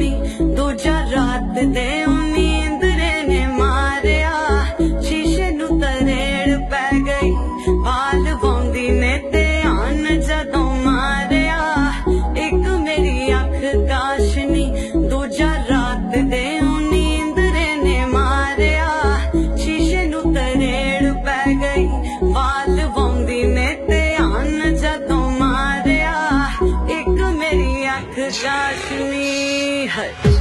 नी दूजा रात दे नींदरे ने मारिया शीशे नू तरेड़ पै गई वाल वाउंदी ने ध्यान जदों मारिया एक मेरी अख काशनी दूजा रात दे नींदरे ने मारिया शीशे नू तरेड़ पै गई वाल वाउंदी ने ध्यान जदों मारिया एक मेरी अख काशनी है।